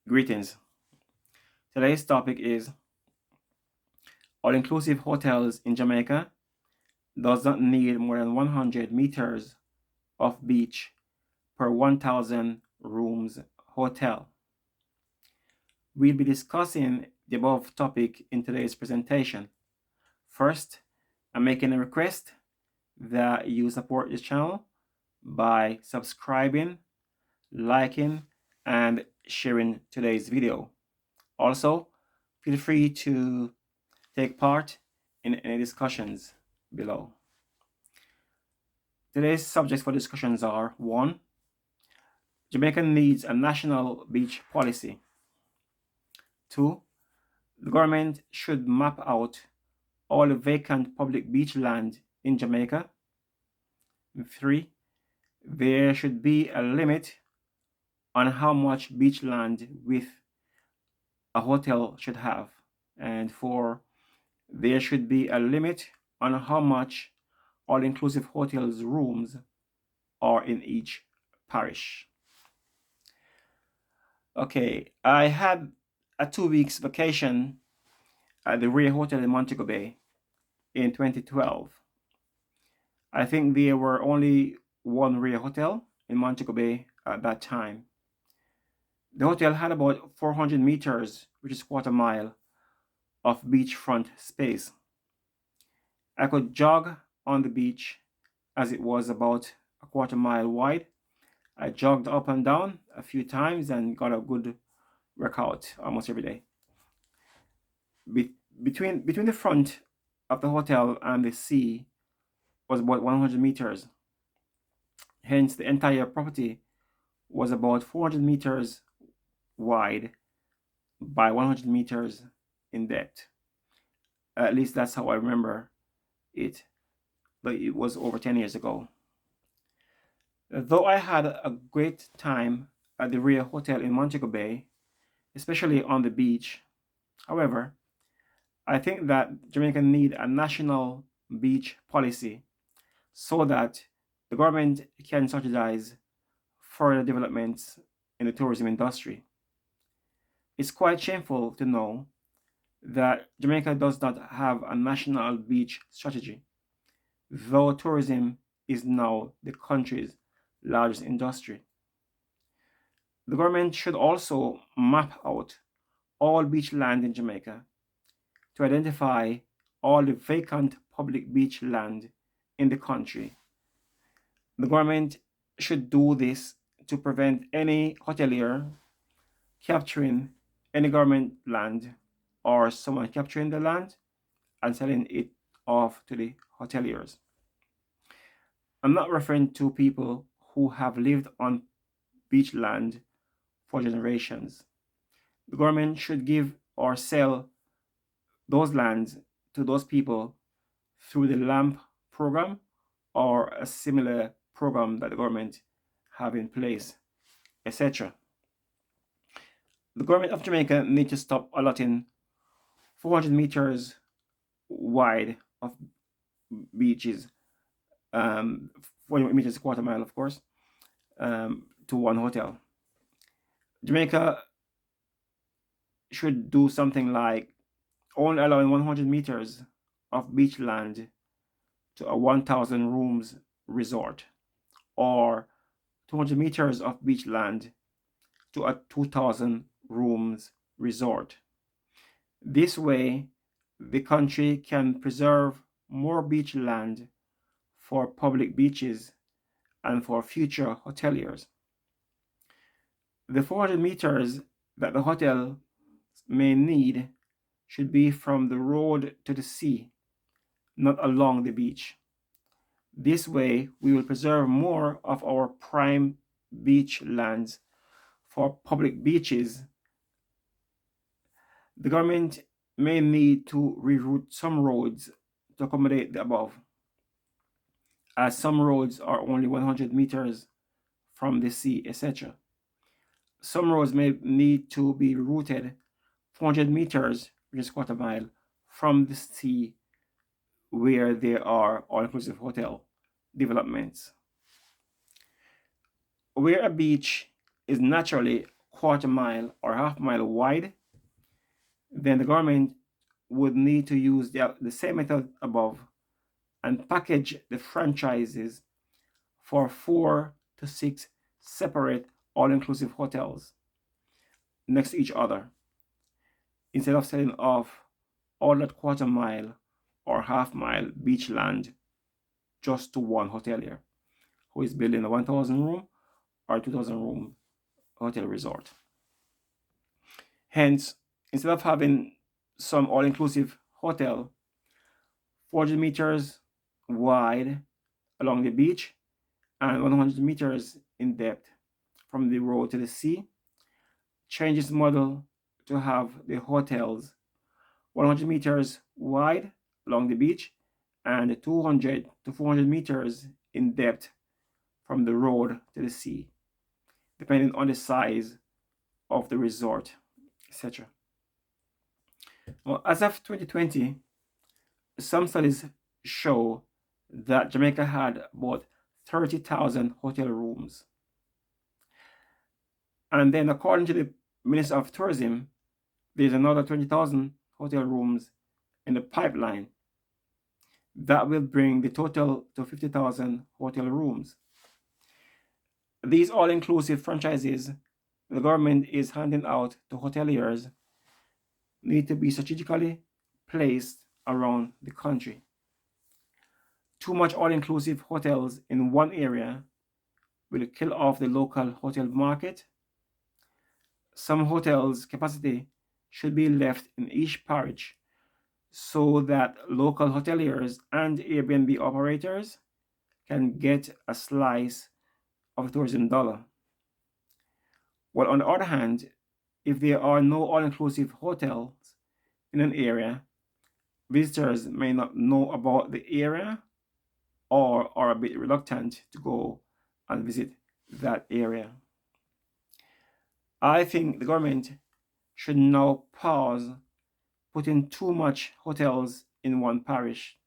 Greetings. Today's topic is all-inclusive hotels in Jamaica does not need more than 100 meters of beach per 1,000 rooms hotel. We'll be discussing the above topic in today's presentation. First, I'm making a request that you support this channel by subscribing, liking, and sharing today's video. Also, feel free to take part in any discussions below. Today's subjects for discussions are: 1. Jamaica needs a national beach policy. 2. The government should map out all the vacant public beach land in Jamaica. 3. There should be a limit on how much beach land with a hotel should have. And 4. There should be a limit on how much all-inclusive hotels rooms are in each parish. Okay, I had a 2 weeks vacation at the RIU Hotel in Montego Bay in 2012. I think there were only one RIU Hotel in Montego Bay at that time. The hotel had about 400 meters, which is quarter mile, of beachfront space. I could jog on the beach as it was about a quarter mile wide. I jogged up and down a few times and got a good workout almost every day. Between the front of the hotel and the sea was about 100 meters. Hence, the entire property was about 400 meters wide by 100 meters in depth. At least that's how I remember it, but it was over 10 years ago. Though I had a great time at the RIU Hotel in Montego Bay, especially on the beach, however, I think that Jamaica need a national beach policy so that the government can subsidize further developments in the tourism industry. It's quite shameful to know that Jamaica does not have a national beach strategy, though tourism is now the country's largest industry. The government should also map out all beach land in Jamaica to identify all the vacant public beach land in the country. The government should do this to prevent any hotelier capturing any government land or someone capturing the land and selling it off to the hoteliers. I'm not referring to people who have lived on beach land for generations. The government should give or sell those lands to those people through the LAMP program or a similar program that the government have in place, etc. The government of Jamaica needs to stop allotting 400 meters wide of beaches, 40 meters quarter mile, of course, to one hotel. Jamaica should do something like only allowing 100 meters of beach land to a 1,000 rooms resort, or 200 meters of beach land to a 2,000 rooms resort. This way, the country can preserve more beach land for public beaches and for future hoteliers. The 400 meters that the hotel may need should be from the road to the sea, not along the beach. This way, we will preserve more of our prime beach lands for public beaches. The government may need to reroute some roads to accommodate the above, as some roads are only 100 meters from the sea, etc. Some roads may need to be routed 400 meters, which is quarter mile, from the sea where there are all-inclusive hotel developments. Where a beach is naturally quarter-mile or half-mile wide, then the government would need to use the same method above and package the franchises for 4 to 6 separate all-inclusive hotels next to each other, instead of selling off all that quarter-mile or half-mile beach land just to one hotelier who is building a 1,000 room or 2,000 room hotel resort. Hence, instead of having some all-inclusive hotel 400 meters wide along the beach and 100 meters in depth from the road to the sea, change this model to have the hotels 100 meters wide along the beach and 200 to 400 meters in depth from the road to the sea, depending on the size of the resort, etc. Well, as of 2020, some studies show that Jamaica had about 30,000 hotel rooms. And then according to the Minister of Tourism, there's another 20,000 hotel rooms in the pipeline. That will bring the total to 50,000 hotel rooms. These all-inclusive franchises the government is handing out to hoteliers need to be strategically placed around the country. Too much all-inclusive hotels in one area will kill off the local hotel market. Some hotels' capacity should be left in each parish so that local hoteliers and Airbnb operators can get a slice of the tourism dollar. While on the other hand, if there are no all-inclusive hotels in an area, visitors may not know about the area or are a bit reluctant to go and visit that area. I think the government should now pause putting too much hotels in one parish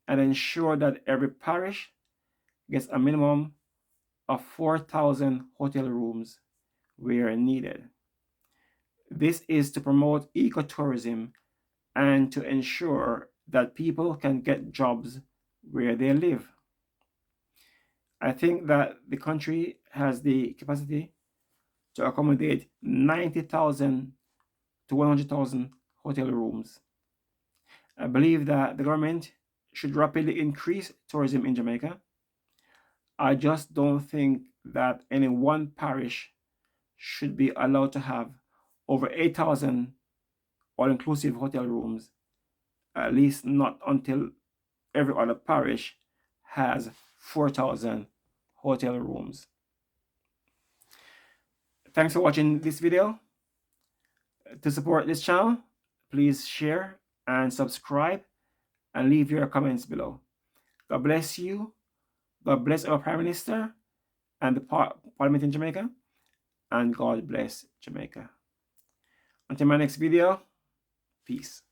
and ensure that every parish gets a minimum of 4,000 hotel rooms where needed. This is to promote ecotourism and to ensure that people can get jobs where they live. I think that the country has the capacity to accommodate 90,000 to 100,000 hotel rooms. I believe that the government should rapidly increase tourism in Jamaica. I just don't think that any one parish should be allowed to have over 8,000 all-inclusive hotel rooms, at least not until every other parish has 4,000 hotel rooms. Thanks for watching this video. To support this channel, please share and subscribe and leave your comments below. God bless you. God bless our Prime Minister and the Parliament in Jamaica. And God bless Jamaica. Until my next video, peace.